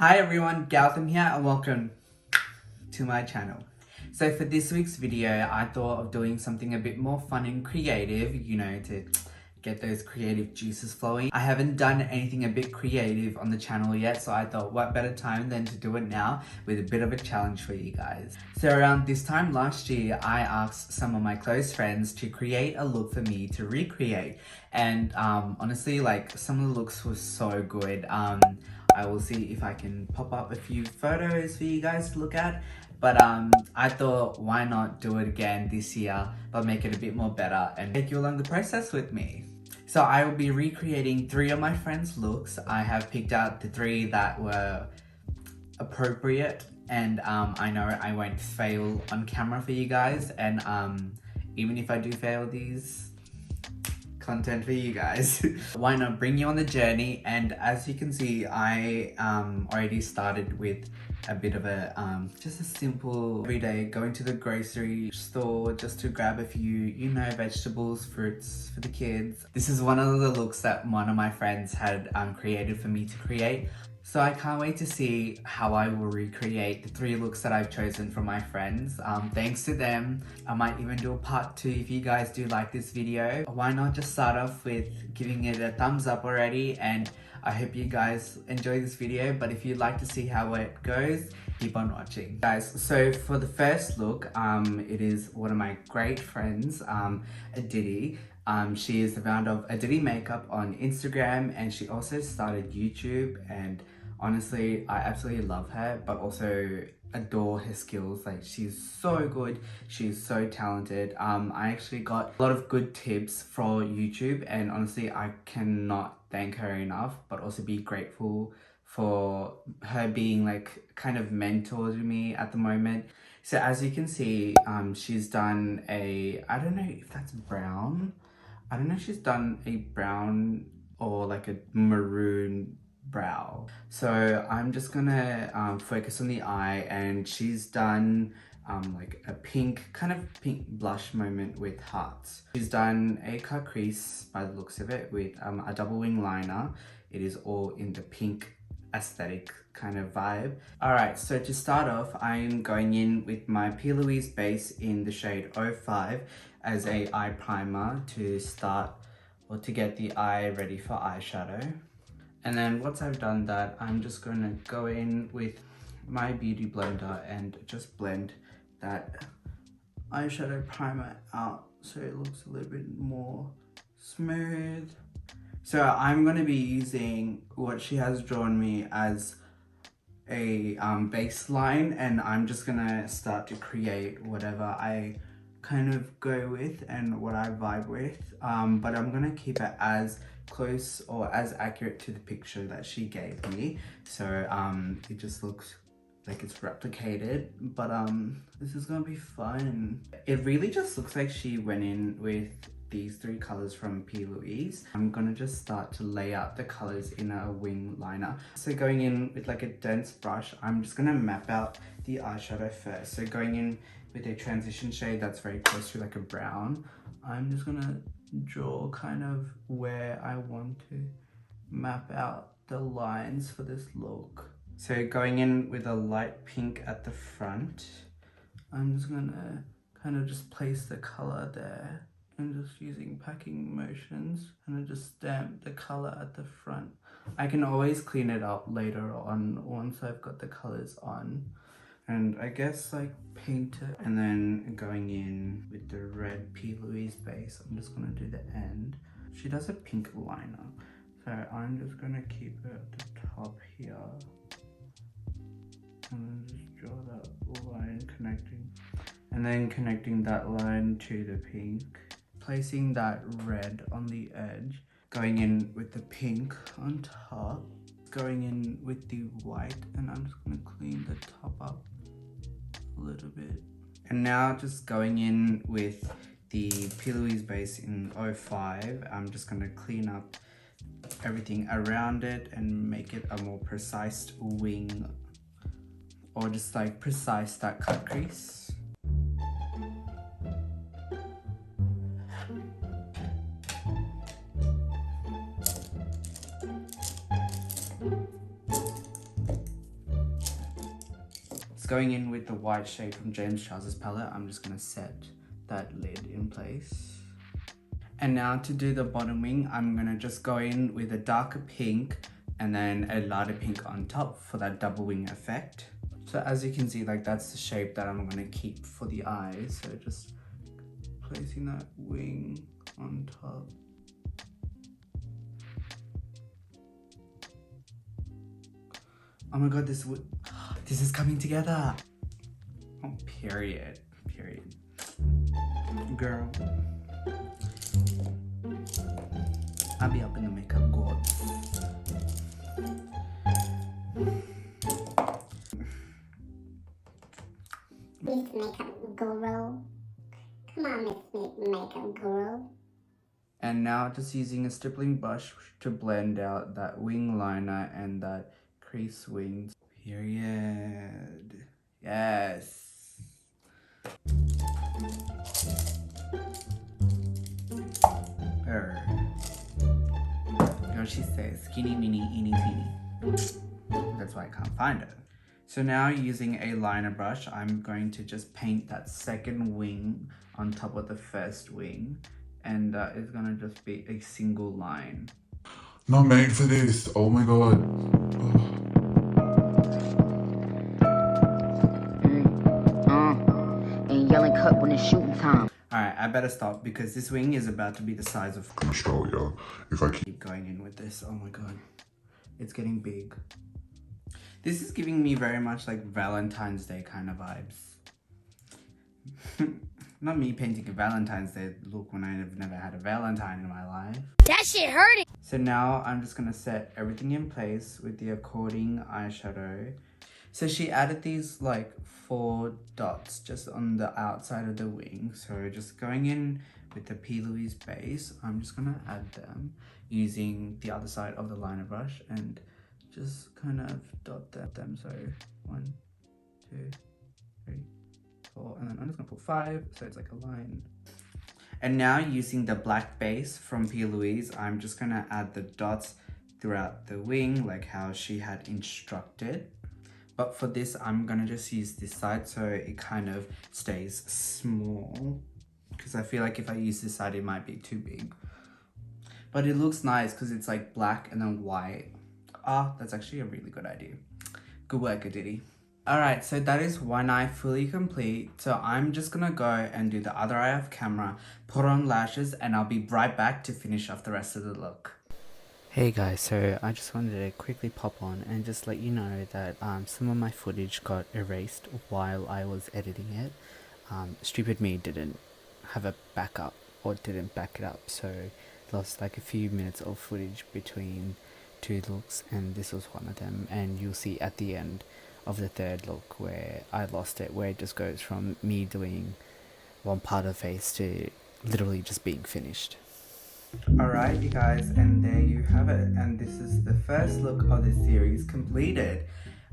Hi everyone, Gowtham here and welcome to my channel. So for this week's video, I thought of doing something a bit more fun and creative, to get those creative juices flowing. I haven't done anything a bit creative on the channel yet, so I thought what better time than to do it now with a bit of a challenge for you guys. So around this time last year, I asked some of my close friends to create a look for me to recreate. And honestly, like some of the looks were so good. I will see if I can pop up a few photos for you guys to look at. But I thought, why not do it again this year, but make it a bit more better and take you along the process with me. So I will be recreating 3 of my friends' looks. I have picked out the 3 that were appropriate, and I know I won't fail on camera for you guys. And even if I do fail, these content for you guys. Why not bring you on the journey? And as you can see, I already started with a bit of a just a simple everyday going to the grocery store just to grab a few vegetables, fruits for the kids. This is one of the looks that one of my friends had created for me to create. So I can't wait to see how I will recreate the 3 looks that I've chosen from my friends. Thanks to them. I might even do a part 2 if you guys do like this video. Why not just start off with giving it a thumbs up already, and I hope you guys enjoy this video, but if you'd like to see how it goes, keep on watching. Guys, so for the first look, it is one of my great friends, Aditi. She is the founder of Aditi Makeup on Instagram, and she also started YouTube, and honestly, I absolutely love her, but also adore her skills. Like, she's so good, she's so talented. I actually got a lot of good tips for YouTube, and honestly, I cannot thank her enough, but also be grateful for her being like kind of mentor to me at the moment. So as you can see, she's done a, I don't know if that's brown. I don't know if she's done a brown or like a maroon brow. So I'm just gonna focus on the eye, and she's done like a kind of pink blush moment with hearts. She's done a cut crease by the looks of it with a double wing liner. It is all in the pink aesthetic kind of vibe. Alright, so to start off, I'm going in with my P. Louise base in the shade 05 as a eye primer to start, or to get the eye ready for eyeshadow. And then once I've done that, I'm just going to go in with my beauty blender and just blend that eyeshadow primer out so it looks a little bit more smooth. So I'm going to be using what she has drawn me as a baseline, and I'm just going to start to create whatever I kind of go with and what I vibe with, but I'm gonna keep it as close or as accurate to the picture that she gave me, so it just looks like it's replicated. But this is gonna be fun. It really just looks like she went in with these 3 colors from P. Louise. I'm gonna just start to lay out the colors in a wing liner. So going in with like a dense brush, I'm just gonna map out the eyeshadow first. So going in with a transition shade that's very close to like a brown, I'm just gonna draw kind of where I want to map out the lines for this look. So going in with a light pink at the front, I'm just gonna kind of just place the color there, and just using packing motions, and then just stamp the color at the front. I can always clean it up later on once I've got the colors on. And I guess like paint it, and then going in with the red P. Louise base, I'm just gonna do the end. She does a pink liner, so I'm just gonna keep it at the top here, and then just draw that line connecting, and then connecting that line to the pink, placing that red on the edge, going in with the pink on top, going in with the white, and I'm just gonna clean the top up a little bit. And now just going in with the P. Louise base in 05, I'm just going to clean up everything around it and make it a more precise wing, or just like precise that cut crease. going in with the white shade from James Charles's palette, I'm just gonna set that lid in place. And now to do the bottom wing, I'm gonna just go in with a darker pink and then a lighter pink on top for that double wing effect. So as you can see, like that's the shape that I'm gonna keep for the eyes. So just placing that wing on top. Oh my god, this is coming together. Oh, period. Girl. I'll be up in the makeup gods. Miss Makeup Guru. Come on, Miss Makeup Guru. And now just using a stippling brush to blend out that wing liner and that crease wings. Period. Yes. Girl, she says skinny mini eeny teeny. That's why I can't find it. So now using a liner brush, I'm going to just paint that second wing on top of the first wing. And that is gonna just be a single line. Not made for this. Oh my god. And yelling cut when it's shooting time. Alright, I better stop because this wing is about to be the size of Australia. If I keep going in with this. Oh my god. It's getting big. This is giving me very much like Valentine's Day kind of vibes. Not me painting a Valentine's Day look when I've never had a Valentine in my life. That shit hurting. So now I'm just gonna set everything in place with the according eyeshadow. So she added these like 4 dots just on the outside of the wing. So just going in with the P. Louise base, I'm just gonna add them using the other side of the liner brush and just kind of dot them. So 1, 2, 3, 4, and then I'm just gonna put 5, so it's like a line. And now using the black base from P. Louise, I'm just gonna add the dots throughout the wing like how she had instructed. But for this, I'm gonna just use this side so it kind of stays small, because I feel like if I use this side, it might be too big. But it looks nice because it's like black and then white. Ah, that's actually a really good idea. Good work, Aditi. Alright, so that is one eye fully complete. So I'm just gonna go and do the other eye off camera, put on lashes, and I'll be right back to finish off the rest of the look. Hey guys, so I just wanted to quickly pop on and just let you know that some of my footage got erased while I was editing it. Stupid me didn't have a backup or didn't back it up, so lost like a few minutes of footage between 2 looks, and this was one of them. And you'll see at the end of the 3rd look where I lost it, where it just goes from me doing one part of the face to literally just being finished. Alright you guys, and there you have it, and this is the first look of the series completed.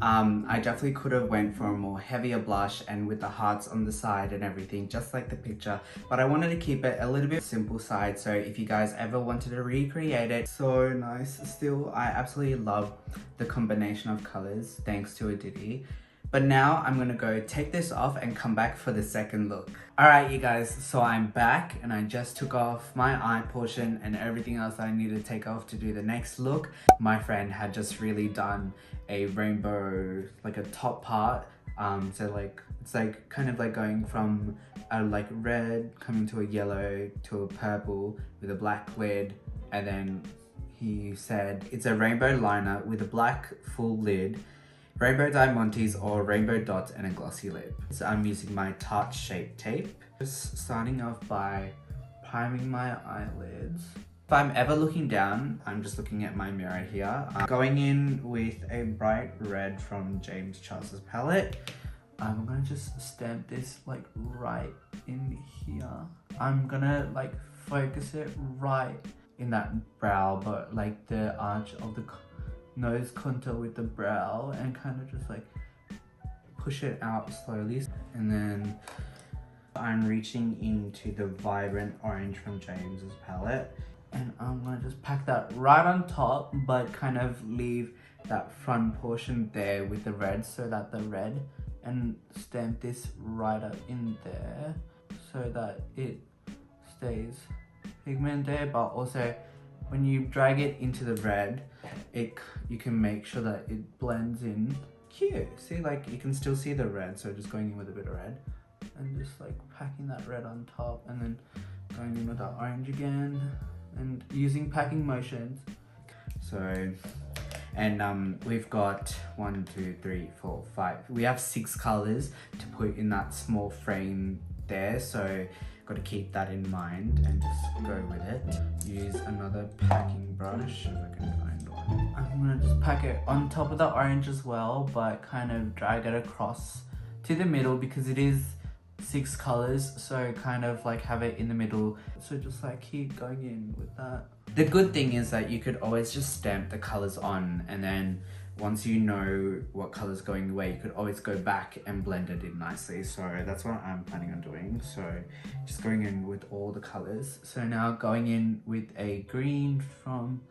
I definitely could have went for a more heavier blush and with the hearts on the side and everything, just like the picture, but I wanted to keep it a little bit simple side, so if you guys ever wanted to recreate it, so nice still. I absolutely love the combination of colors, thanks to Aditi. But now I'm gonna go take this off and come back for the 2nd look. Alright you guys, so I'm back and I just took off my eye portion and everything else I needed to take off to do the next look. My friend had just really done a rainbow, like a top part. So like, it's like kind of like going from a like red coming to a yellow to a purple with a black lid, and then he said it's a rainbow liner with a black full lid, rainbow diamantes or rainbow dots and a glossy lid. So I'm using my Tarte Shape Tape. Just starting off by priming my eyelids. If I'm ever looking down, I'm just looking at my mirror here. I'm going in with a bright red from James Charles's palette. I'm gonna just stamp this like right in here. I'm gonna like focus it right in that brow, but like the arch of the nose contour with the brow, and kind of just like push it out slowly. And then I'm reaching into the vibrant orange from James's palette, and I'm gonna just pack that right on top, but kind of leave that front portion there with the red so that the red and stamp this right up in there so that it stays pigmented, but also when you drag it into the red, you can make sure that it blends in. Cute. See, like you can still see the red, so just going in with a bit of red and just like packing that red on top, and then going in with that orange again and using packing motions. So, and we've got 1, 2, 3, 4, 5. We have 6 colors to put in that small frame there, so got to keep that in mind and just go with it. Use another packing brush if I can find one. I'm gonna just pack it on top of the orange as well, but kind of drag it across to the middle because it is 6 colors, so kind of like have it in the middle. So just like keep going in with that. The good thing is that you could always just stamp the colors on, and then once you know what color's going away, you could always go back and blend it in nicely. So that's what I'm planning on doing. So just going in with all the colors. So now going in with a green from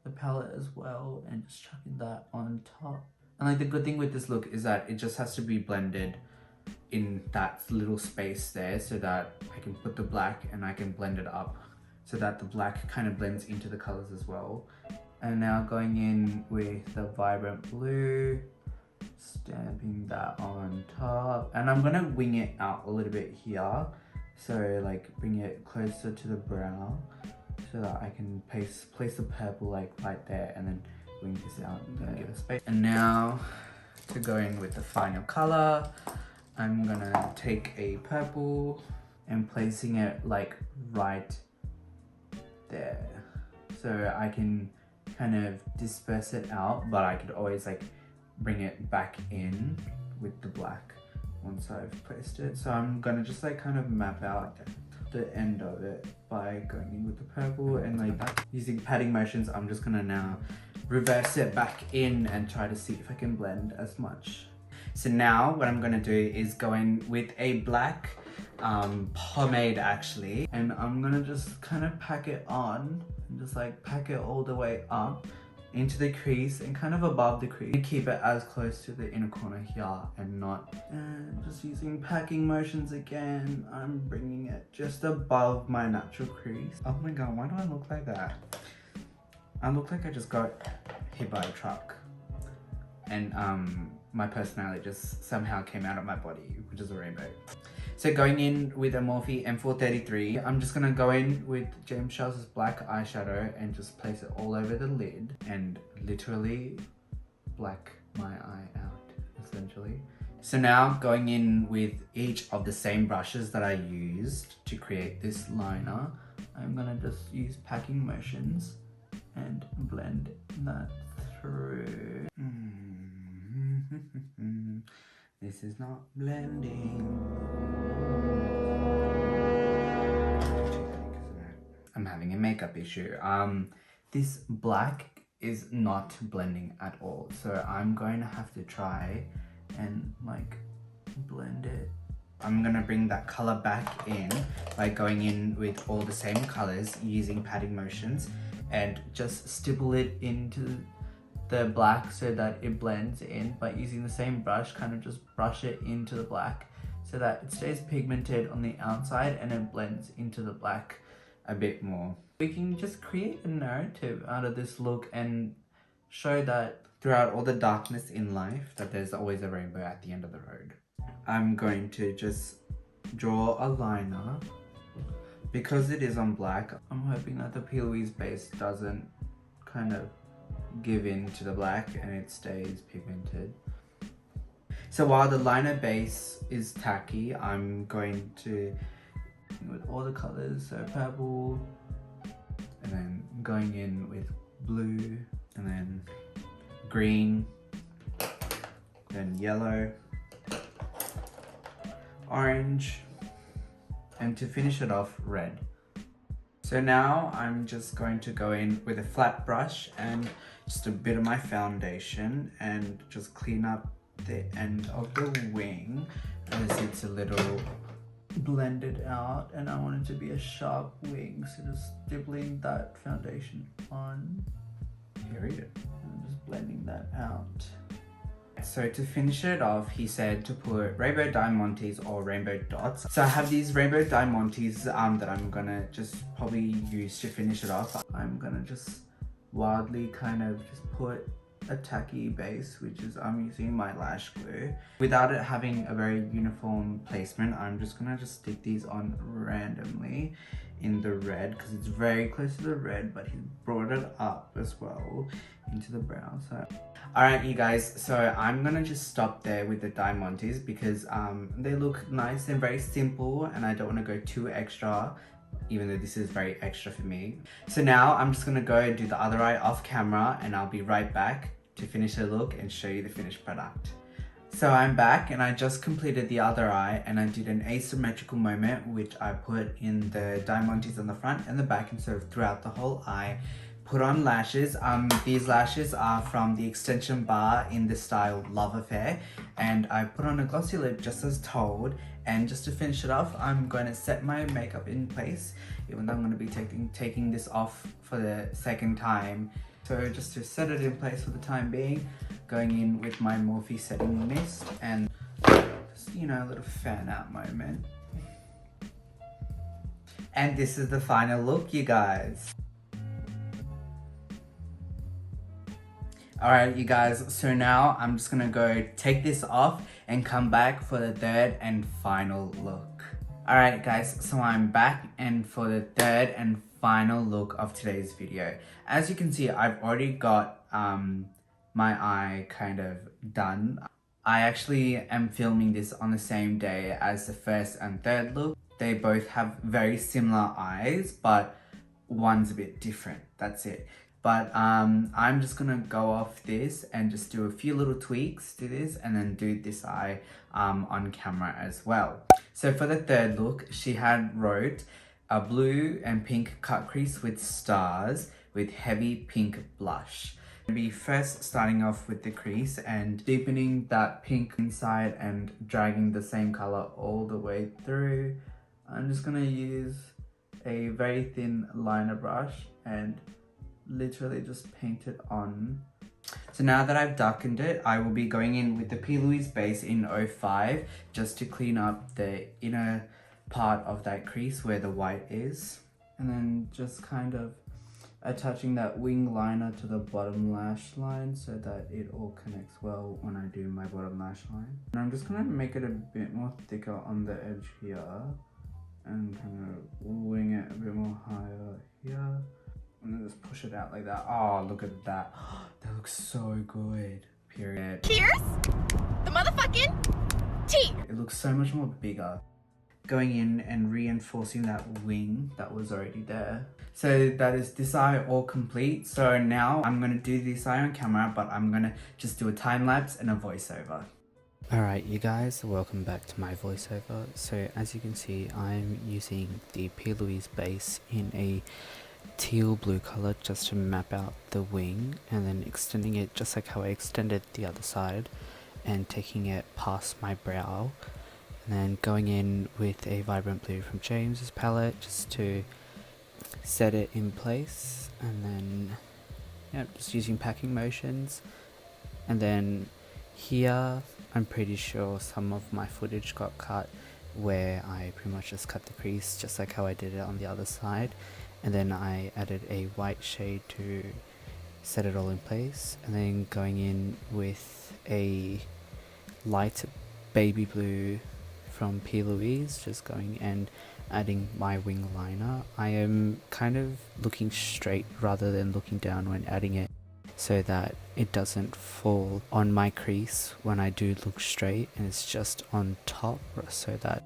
the palette as well and just chucking that on top. And like the good thing with this look is that it just has to be blended in that little space there, so that I can put the black and I can blend it up so that the black kind of blends into the colors as well. And now going in with the vibrant blue, stamping that on top, and I'm gonna wing it out a little bit here, so like bring it closer to the brow so that I can place the purple like right there, and then wing this out and give it space. And now to go in with the final color, I'm gonna take a purple and placing it like right there, so I can kind of disperse it out, but I could always like bring it back in with the black once I've placed it. So I'm gonna just like kind of map out the end of it by going in with the purple, and like that. Using padding motions, I'm just gonna now reverse it back in and try to see if I can blend as much. So now what I'm gonna do is go in with a black pomade actually, and I'm gonna just kind of pack it on and just like pack it all the way up into the crease and kind of above the crease. Keep it as close to the inner corner here and not, and just using packing motions again, I'm bringing it just above my natural crease. Oh my god, why do I look like that? I look like I just got hit by a truck, and my personality just somehow came out of my body, which is a rainbow. So going in with a Morphe M433, I'm just gonna go in with James Charles's black eyeshadow and just place it all over the lid and literally black my eye out, essentially. So now going in with each of the same brushes that I used to create this liner, I'm gonna just use packing motions and blend that through. This is not blending. I'm having a makeup issue. This black is not blending at all, so I'm going to have to try and like blend it. I'm gonna bring that color back in by going in with all the same colors using padding motions and just stipple it into the black so that it blends in, but using the same brush, kind of just brush it into the black so that it stays pigmented on the outside and it blends into the black a bit more. We can just create a narrative out of this look and show that throughout all the darkness in life, that there's always a rainbow at the end of the road. I'm going to just draw a liner. Because it is on black, I'm hoping that the P. base doesn't kind of give in to the black and it stays pigmented. So while the liner base is tacky, I'm going to, with all the colors, so purple, and then going in with blue, and then green, then yellow, orange, and to finish it off, red. So now I'm just going to go in with a flat brush and just a bit of my foundation and just clean up the end of the wing as it's a little blended out, and I want it to be a sharp wing, so just stippling that foundation on. Period. And just blending that out. So to finish it off, he said to put rainbow diamantes or rainbow dots. So I have these rainbow diamantes that I'm gonna just probably use to finish it off. I'm gonna just wildly kind of just put a tacky base, which is I'm using my lash glue. Without it having a very uniform placement, I'm just gonna stick these on randomly in the red because it's very close to the red, but he brought it up as well into the brown. So alright you guys, so I'm gonna just stop there with the diamantes because they look nice and very simple, and I don't want to go too extra, even though this is very extra for me. So now I'm just gonna go and do the other eye off camera, and I'll be right back to finish the look and show you the finished product. So I'm back, and I just completed the other eye, and I did an asymmetrical moment which I put in the diamantes on the front and the back and sort of throughout the whole eye. Put on lashes. These lashes are from the extension bar in the style Love Affair, and I put on a glossy lip just as told. And just to finish it off, I'm going to set my makeup in place, even though I'm going to be taking this off for the second time. So just to set it in place for the time being, going in with my Morphe setting mist and just, you know, a little fan out moment. And this is the final look, you guys. Alright you guys, so now I'm just gonna go take this off and come back for the third and final look. Alright guys, so I'm back and for the third and final look of today's video. As you can see, I've already got my eye kind of done. I actually am filming this on the same day as the first and third look. They both have very similar eyes, but one's a bit different, that's it. But I'm just gonna go off this and just do a few little tweaks to this and then do this eye on camera as well. So for the third look, she had wrote a blue and pink cut crease with stars with heavy pink blush. I'm gonna be first starting off with the crease and deepening that pink inside and dragging the same color all the way through. I'm just gonna use a very thin liner brush and literally just paint it on. So now that I've darkened it, I will be going in with the P. Louise base in 05 just to clean up the inner part of that crease where the white is. And then just kind of attaching that wing liner to the bottom lash line so that it all connects well when I do my bottom lash line. And I'm just gonna make it a bit more thicker on the edge here and kind of wing it a bit more higher here. And then just push it out like that. Oh, look at that. That looks so good. Period. Cheers! The motherfucking tea! It looks so much more bigger. Going in and reinforcing that wing that was already there. So that is this eye all complete. So now I'm going to do this eye on camera, but I'm going to just do a time lapse and a voiceover. Alright you guys, welcome back to my voiceover. So as you can see, I'm using the P. Louise base in a teal blue color just to map out the wing, and then extending it just like how I extended the other side and taking it past my brow, and then going in with a vibrant blue from James's palette just to set it in place, and then just using packing motions. And then here I'm pretty sure some of my footage got cut where I pretty much just cut the crease just like how I did it on the other side. And then I added a white shade to set it all in place, and then going in with a light baby blue from P. Louise, just going and adding my wing liner. I am kind of looking straight rather than looking down when adding it, so that it doesn't fall on my crease when I do look straight, and it's just on top so that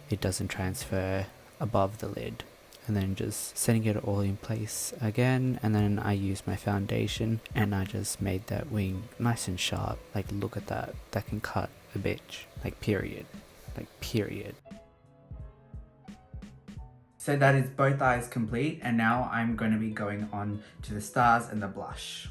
it doesn't transfer above the lid. And then just setting it all in place again, and then I used my foundation and I just made that wing nice and sharp. Like, look at that, that can cut a bitch, like period, like period. So that is both eyes complete, and now I'm going to be going on to the stars and the blush.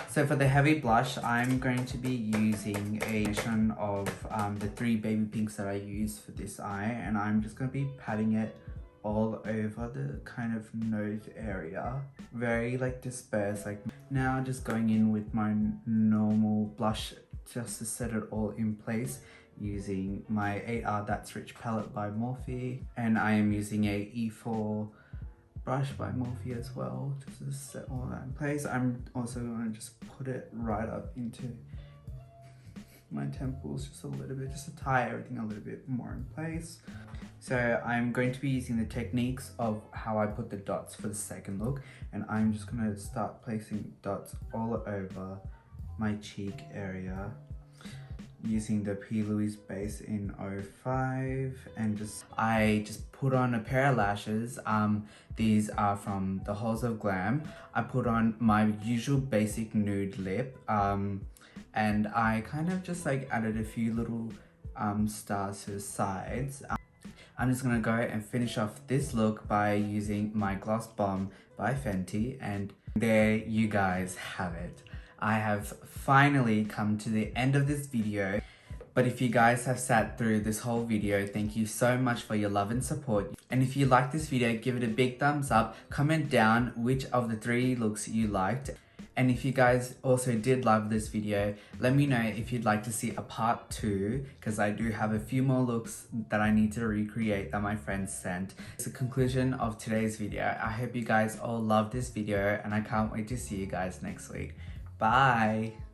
So for the heavy blush, I'm going to be using a combination of the 3 baby pinks that I used for this eye, and I'm just going to be patting it all over the kind of nose area, very like dispersed. Like now just going in with my normal blush just to set it all in place using my 8R That's Rich palette by Morphe, and I am using a E4 brush by Morphe as well, just to set all that in place. I'm also going to just put it right up into my temples just a little bit, just to tie everything a little bit more in place. So I'm going to be using the techniques of how I put the dots for the second look, and I'm just going to start placing dots all over my cheek area using the P. Louise base in 05, and I just put on a pair of lashes. These are from the Halls of Glam. I put on my usual basic nude lip, and I kind of just like added a few little stars to the sides. I'm just gonna go and finish off this look by using my Gloss Bomb by Fenty, and there you guys have it. I have finally come to the end of this video, but if you guys have sat through this whole video, thank you so much for your love and support. And if you liked this video, give it a big thumbs up, comment down which of the 3 looks you liked. And if you guys also did love this video, let me know if you'd like to see a part 2, because I do have a few more looks that I need to recreate that my friends sent. It's the conclusion of today's video. I hope you guys all love this video, and I can't wait to see you guys next week. Bye!